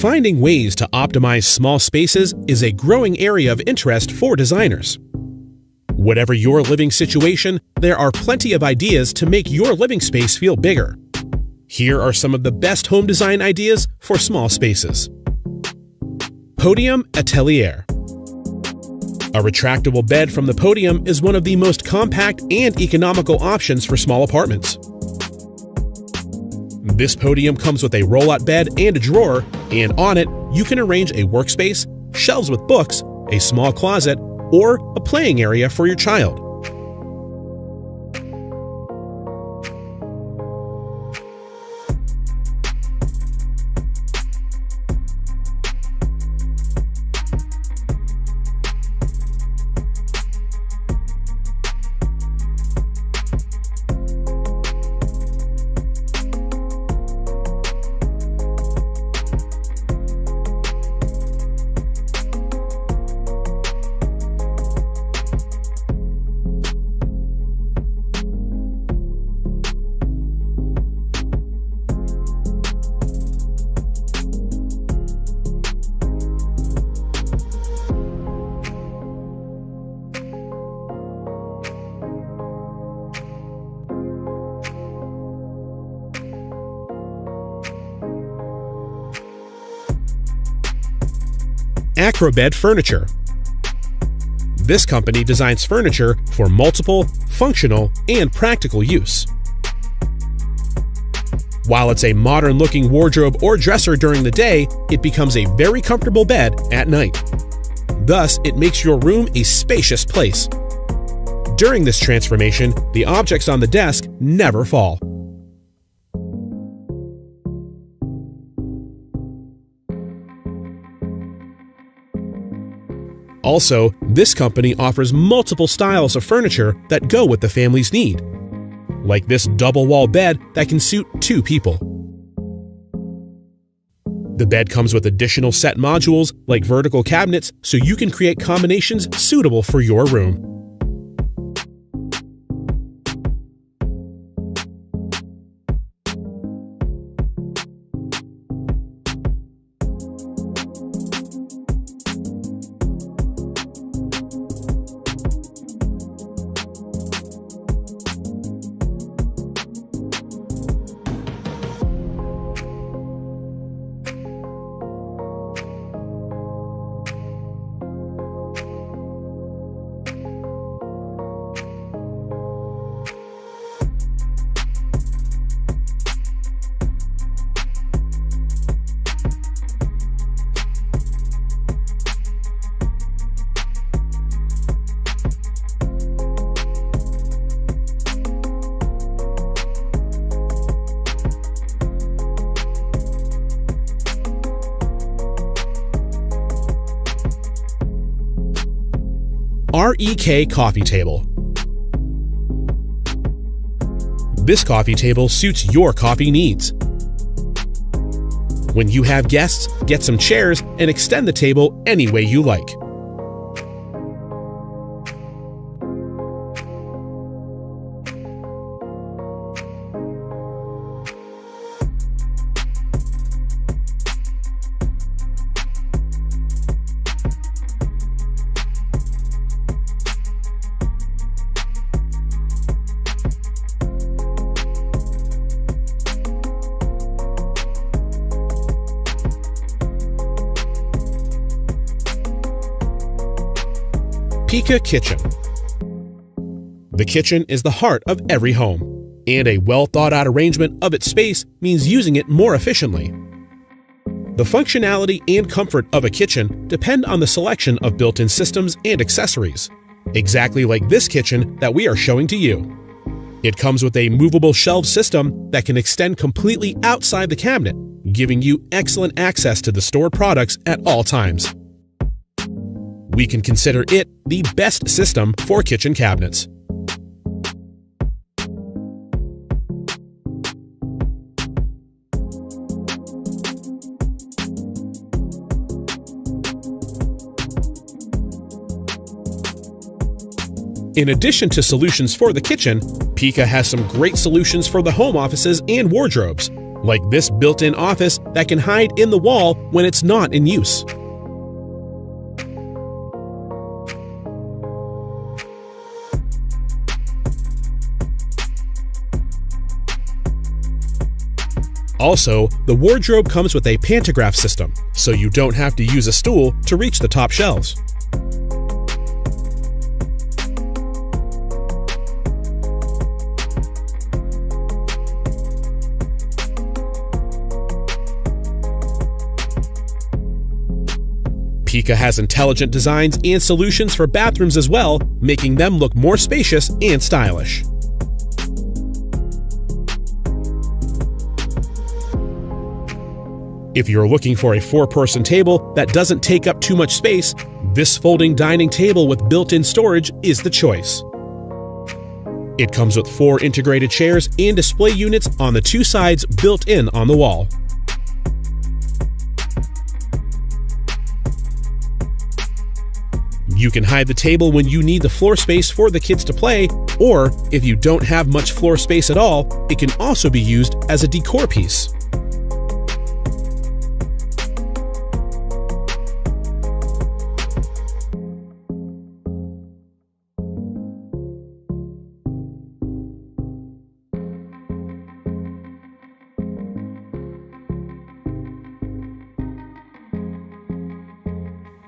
Finding ways to optimize small spaces is a growing area of interest for designers. Whatever your living situation, there are plenty of ideas to make your living space feel bigger. Here are some of the best home design ideas for small spaces. Podium Atelier. A retractable bed from the Podium is one of the most compact and economical options for small apartments. This Podium comes with a roll-out bed and a drawer, and on it, you can arrange a workspace, shelves with books, a small closet, or a playing area for your child. Acrobed Furniture. This company designs furniture for multiple, functional, and practical use. While it's a modern-looking wardrobe or dresser during the day, it becomes a very comfortable bed at night. Thus, it makes your room a spacious place. During this transformation, the objects on the desk never fall. Also, this company offers multiple styles of furniture that go with the family's need, like this double-wall bed that can suit 2 people. The bed comes with additional set modules like vertical cabinets so you can create combinations suitable for your room. REK Coffee Table. This coffee table suits your coffee needs. When you have guests, get some chairs and extend the table any way you like. Pika Kitchen. The kitchen is the heart of every home, and a well-thought-out arrangement of its space means using it more efficiently. The functionality and comfort of a kitchen depend on the selection of built-in systems and accessories, exactly like this kitchen that we are showing to you. It comes with a movable shelf system that can extend completely outside the cabinet, giving you excellent access to the stored products at all times. We can consider it the best system for kitchen cabinets. In addition to solutions for the kitchen, Pika has some great solutions for the home offices and wardrobes. like this built-in office that can hide in the wall when it's not in use. Also, the wardrobe comes with a pantograph system, so you don't have to use a stool to reach the top shelves. Pika has intelligent designs and solutions for bathrooms as well, making them look more spacious and stylish. If you're looking for a 4-person table that doesn't take up too much space, this folding dining table with built-in storage is the choice. It comes with 4 integrated chairs and display units on the 2 sides built in on the wall. You can hide the table when you need the floor space for the kids to play, or if you don't have much floor space at all, it can also be used as a decor piece.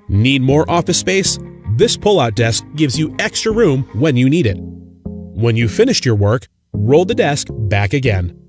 Need more office space? This pull-out desk gives you extra room when you need it. When you've finished your work, roll the desk back again.